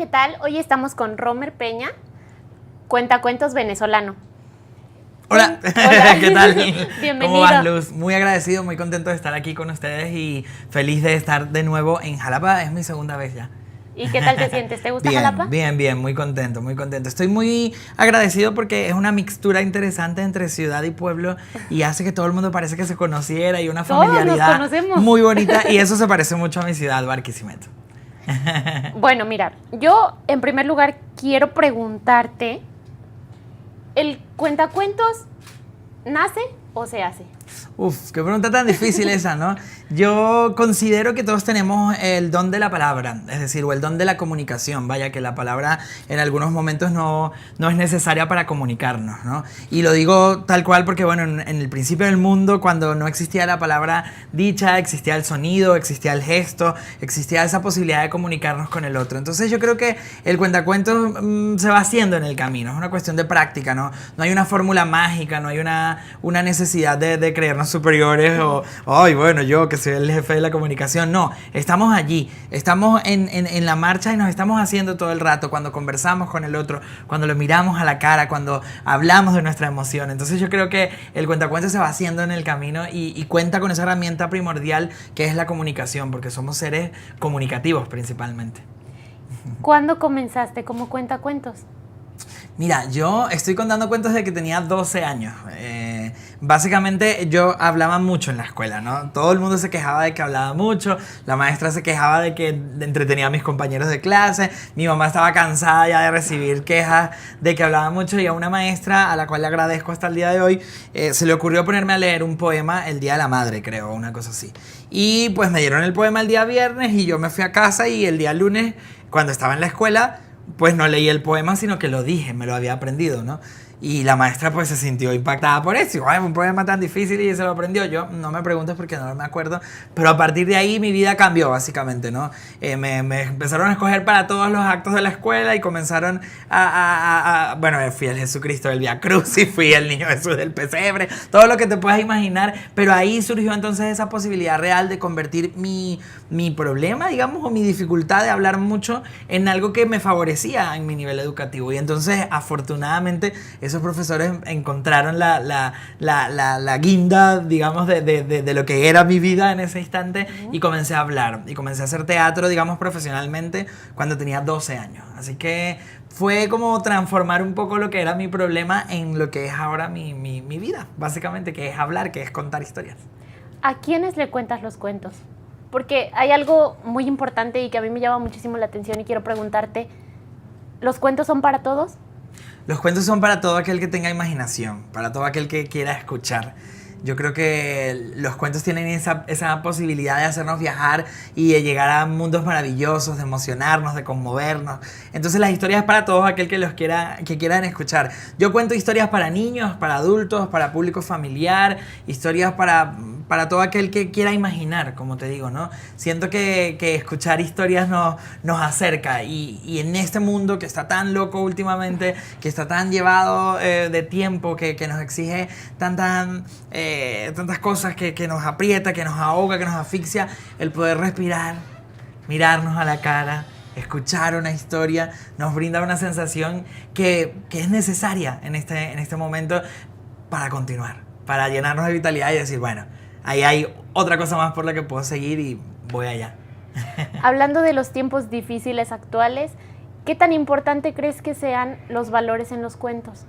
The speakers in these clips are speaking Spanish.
tal? Hoy estamos con Romer Peña, cuentacuentos venezolano. Hola, Hola. ¿Qué tal? Bienvenido. ¿Cómo vas, Luz? Muy agradecido, muy contento de estar aquí con ustedes y feliz de estar de nuevo en Jalapa. Es mi segunda vez ya. ¿Y qué tal te sientes? ¿Te gusta Bien, Jalapa? bien, muy contento, muy contento. Estoy muy agradecido porque es una mixtura interesante entre ciudad y pueblo y hace que todo el mundo parece que se conociera y una Todos nos familiaridad conocemos. muy bonita y eso se parece mucho a mi ciudad, Barquisimeto. Bueno, mira, yo en primer lugar quiero preguntarte, ¿el cuentacuentos nace o se hace? Uf, qué pregunta tan difícil esa, ¿no? Yo considero que todos tenemos el don de la palabra, es decir, o el don de la comunicación. Vaya, que la palabra en algunos momentos no es necesaria para comunicarnos, ¿no? Y lo digo tal cual porque, bueno, en el principio del mundo, cuando no existía la palabra dicha, existía el sonido, existía el gesto, existía esa posibilidad de comunicarnos con el otro. Entonces yo creo que el cuentacuentos se va haciendo en el camino, es una cuestión de práctica, ¿no? No hay una fórmula mágica, no hay una necesidad de creernos superiores o, ay, bueno, yo que soy el jefe de la comunicación. No, estamos allí, estamos en la marcha y nos estamos haciendo todo el rato cuando conversamos con el otro, cuando lo miramos a la cara, cuando hablamos de nuestra emoción. Entonces yo creo que el cuentacuentos se va haciendo en el camino y cuenta con esa herramienta primordial que es la comunicación, porque somos seres comunicativos principalmente. ¿Cuándo comenzaste como cuentacuentos? Mira, yo estoy contando cuentos desde que tenía 12 años. Básicamente yo hablaba mucho en la escuela, ¿no? Todo el mundo se quejaba de que hablaba mucho, la maestra se quejaba de que entretenía a mis compañeros de clase, mi mamá estaba cansada ya de recibir quejas de que hablaba mucho y a una maestra, a la cual le agradezco hasta el día de hoy, se le ocurrió ponerme a leer un poema el Día de la Madre, creo, una cosa así. Y pues me dieron el poema el día viernes y yo me fui a casa y el día lunes, cuando estaba en la escuela, pues no leí el poema, sino que lo dije, me lo había aprendido, ¿no? Y la maestra pues se sintió impactada por eso. Dijo, ay, un poema tan difícil y se lo aprendió. Yo no me preguntes porque no me acuerdo. Pero a partir de ahí mi vida cambió básicamente, ¿no? Me empezaron a escoger para todos los actos de la escuela y comenzaron bueno, fui el Jesucristo del Vía Crucis, fui el Niño Jesús del Pesebre, todo lo que te puedas imaginar. Pero ahí surgió entonces esa posibilidad real de convertir mi problema, digamos, o mi dificultad de hablar mucho en algo que me favorecía en mi nivel educativo. Y entonces, afortunadamente, esos profesores encontraron la guinda, digamos, de lo que era mi vida en ese instante y comencé a hablar. Y comencé a hacer teatro, digamos, profesionalmente cuando tenía 12 años. Así que fue como transformar un poco lo que era mi problema en lo que es ahora mi vida, básicamente, que es hablar, que es contar historias. ¿A quiénes le cuentas los cuentos? Porque hay algo muy importante y que a mí me llama muchísimo la atención y quiero preguntarte, ¿los cuentos son para todos? Los cuentos son para todo aquel que tenga imaginación, para todo aquel que quiera escuchar. Yo creo que los cuentos tienen esa posibilidad de hacernos viajar y de llegar a mundos maravillosos, de emocionarnos, de conmovernos. Entonces las historias es para todos aquel que quieran escuchar. Yo cuento historias para niños, para adultos, para público familiar, historias para todo aquel que quiera imaginar, como te digo, ¿no? Siento que escuchar historias nos acerca y en este mundo que está tan loco últimamente, que está tan llevado de tiempo, que nos exige tantas cosas, que nos aprieta, que nos ahoga, que nos asfixia, el poder respirar, mirarnos a la cara, escuchar una historia, nos brinda una sensación que es necesaria en este momento para continuar, para llenarnos de vitalidad y decir, bueno, ahí hay otra cosa más por la que puedo seguir y voy allá. Hablando de los tiempos difíciles actuales, ¿qué tan importante crees que sean los valores en los cuentos?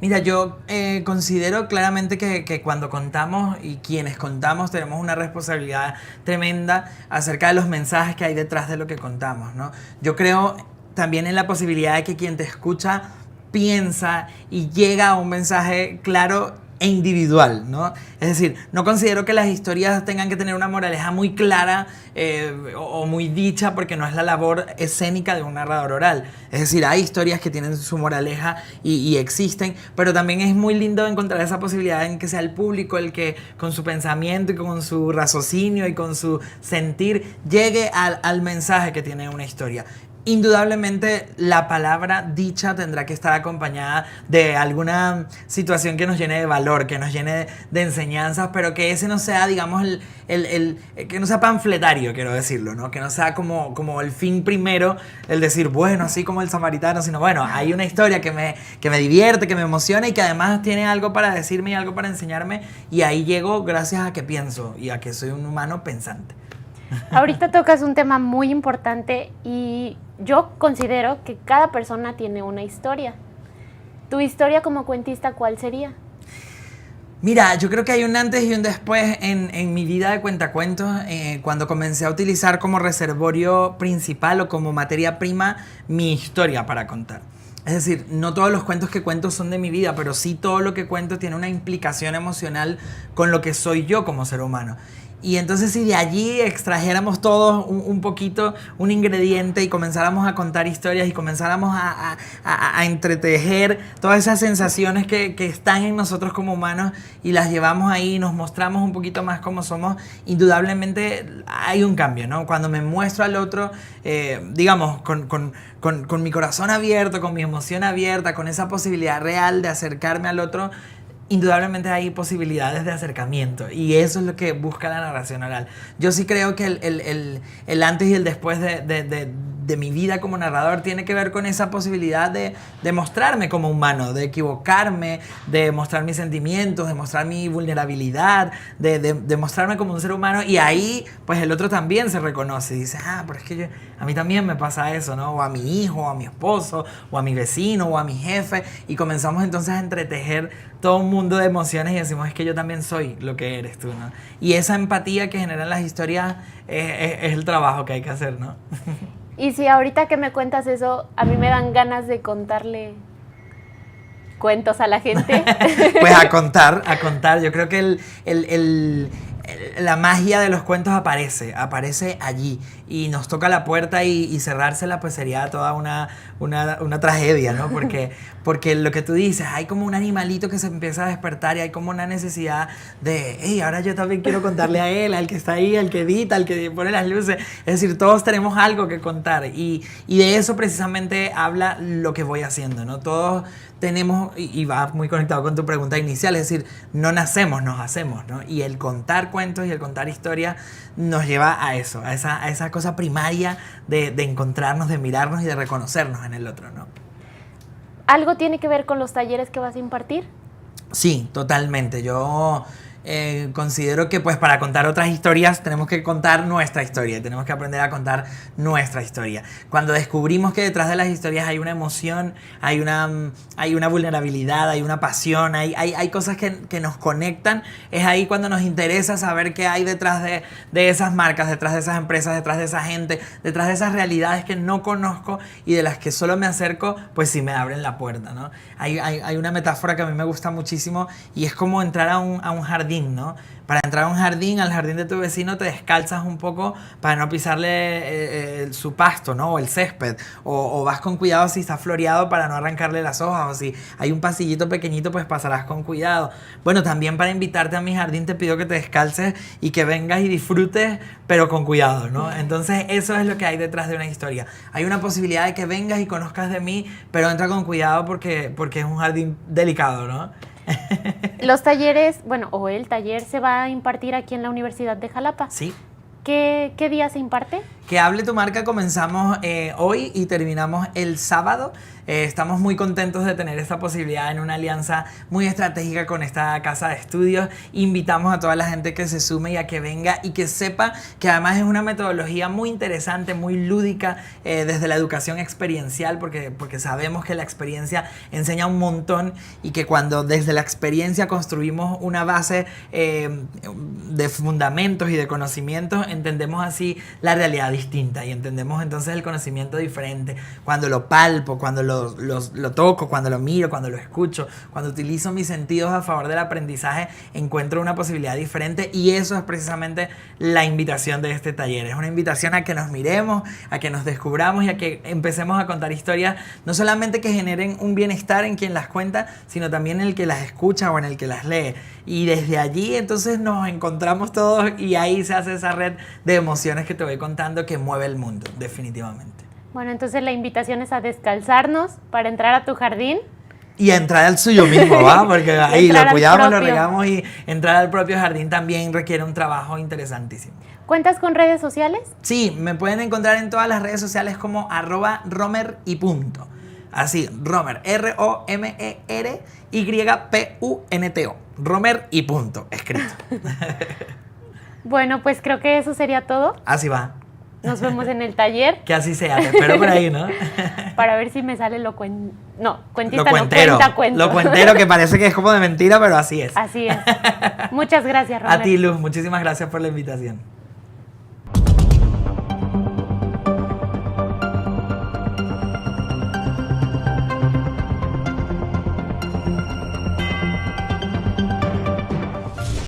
Mira, yo considero claramente que cuando contamos y quienes contamos tenemos una responsabilidad tremenda acerca de los mensajes que hay detrás de lo que contamos, ¿no? Yo creo también en la posibilidad de que quien te escucha piensa y llega a un mensaje claro e individual, ¿no? Es decir, no considero que las historias tengan que tener una moraleja muy clara o muy dicha porque no es la labor escénica de un narrador oral. Es decir, hay historias que tienen su moraleja y existen, pero también es muy lindo encontrar esa posibilidad en que sea el público el que con su pensamiento y con su raciocinio y con su sentir llegue al mensaje que tiene una historia. Indudablemente la palabra dicha tendrá que estar acompañada de alguna situación que nos llene de valor, que nos llene de enseñanzas, pero que ese no sea, digamos, que no sea panfletario, quiero decirlo, ¿no? Que no sea como el fin primero, el decir, bueno, así como el samaritano, sino, bueno, hay una historia que me divierte, que me emociona y que además tiene algo para decirme y algo para enseñarme, y ahí llego gracias a que pienso y a que soy un humano pensante. Ahorita tocas un tema muy importante y yo considero que cada persona tiene una historia. ¿Tu historia como cuentista cuál sería? Mira, yo creo que hay un antes y un después en mi vida de cuentacuentos, cuando comencé a utilizar como reservorio principal o como materia prima mi historia para contar. Es decir, no todos los cuentos que cuento son de mi vida, pero sí todo lo que cuento tiene una implicación emocional con lo que soy yo como ser humano. Y entonces si de allí extrajéramos todos un poquito, un ingrediente y comenzáramos a contar historias y comenzáramos a entretejer todas esas sensaciones que están en nosotros como humanos y las llevamos ahí y nos mostramos un poquito más como somos, indudablemente hay un cambio, ¿no? Cuando me muestro al otro, digamos, con mi corazón abierto, con mi emoción abierta, con esa posibilidad real de acercarme al otro, indudablemente hay posibilidades de acercamiento y eso es lo que busca la narración oral. Yo sí creo que el antes y el después de mi vida como narrador tiene que ver con esa posibilidad de mostrarme como humano, de equivocarme, de mostrar mis sentimientos, de mostrar mi vulnerabilidad, de mostrarme como un ser humano y ahí pues el otro también se reconoce y dice, pero es que a mí también me pasa eso, ¿no? O a mi hijo, o a mi esposo, o a mi vecino, o a mi jefe y comenzamos entonces a entretejer todo un mundo de emociones y decimos, es que yo también soy lo que eres tú, ¿no? Y esa empatía que generan las historias es el trabajo que hay que hacer, ¿no? Y si ahorita que me cuentas eso, a mí me dan ganas de contarle cuentos a la gente. Pues a contar. Yo creo que la magia de los cuentos aparece allí y nos toca la puerta y cerrársela pues sería toda una tragedia, ¿no? Porque lo que tú dices, hay como un animalito que se empieza a despertar y hay como una necesidad de, hey, ahora yo también quiero contarle a él, al que está ahí, al que edita, al que pone las luces. Es decir, todos tenemos algo que contar y de eso precisamente habla lo que voy haciendo, ¿no? Todos tenemos, y va muy conectado con tu pregunta inicial, es decir, no nacemos, nos hacemos, ¿no? Y el contar cuentos y el contar historias nos lleva a eso, a esa cosa primaria de encontrarnos, de mirarnos y de reconocernos en el otro, ¿no? ¿Algo tiene que ver con los talleres que vas a impartir? Sí, totalmente. Yo considero que pues para contar otras historias tenemos que contar nuestra historia, tenemos que aprender a contar nuestra historia. Cuando descubrimos que detrás de las historias hay una emoción, hay una vulnerabilidad, hay una pasión, hay cosas que nos conectan, es ahí cuando nos interesa saber qué hay detrás de esas marcas, detrás de esas empresas, detrás de esa gente, detrás de esas realidades que no conozco y de las que solo me acerco, pues sí me abren la puerta, ¿no? Hay una metáfora que a mí me gusta muchísimo y es como entrar a un jardín, ¿no? Para entrar a un jardín, al jardín de tu vecino, te descalzas un poco para no pisarle su pasto, ¿no? O el césped. O vas con cuidado si está floreado para no arrancarle las hojas. O si hay un pasillito pequeñito, pues pasarás con cuidado. Bueno, también para invitarte a mi jardín te pido que te descalces y que vengas y disfrutes, pero con cuidado, ¿no? Entonces eso es lo que hay detrás de una historia. Hay una posibilidad de que vengas y conozcas de mí, pero entra con cuidado porque es un jardín delicado, ¿no? Los talleres, o el taller se va a impartir aquí en la Universidad de Jalapa. Sí. ¿Qué día se imparte? Que hable tu marca comenzamos hoy y terminamos el sábado. Estamos muy contentos de tener esta posibilidad en una alianza muy estratégica con esta casa de estudios. Invitamos a toda la gente que se sume y a que venga y que sepa que además es una metodología muy interesante, muy lúdica desde la educación experiencial porque sabemos que la experiencia enseña un montón y que cuando desde la experiencia construimos una base de fundamentos y de conocimientos, entendemos así la realidad distinta y entendemos entonces el conocimiento diferente. Cuando lo palpo, cuando lo toco, cuando lo miro, cuando lo escucho, cuando utilizo mis sentidos a favor del aprendizaje, encuentro una posibilidad diferente y eso es precisamente la invitación de este taller. Es una invitación a que nos miremos, a que nos descubramos y a que empecemos a contar historias, no solamente que generen un bienestar en quien las cuenta, sino también en el que las escucha o en el que las lee. Y desde allí entonces nos encontramos todos y ahí se hace esa red de emociones que te voy contando que mueve el mundo, definitivamente. Bueno, entonces la invitación es a descalzarnos para entrar a tu jardín. Y a entrar al suyo mismo, ¿va? Porque ahí Entrar lo al cuidamos, lo propio. regamos y entrar al propio jardín también requiere un trabajo interesantísimo. ¿Cuentas con redes sociales? Sí, me pueden encontrar en todas las redes sociales como @romer y punto. Así, Romer, ROMER YPUNTO. Romer y punto, escrito. Bueno, pues creo que eso sería todo. Así va. Nos vemos en el taller Que así sea, te espero por ahí, ¿no? para ver si me sale lo cuentita, Lo no, cuentero. cuenta, cuento. Lo cuentero que parece que es como de mentira, pero así es. Así es. Muchas gracias, A Romer. ti, Luz, muchísimas gracias por la invitación.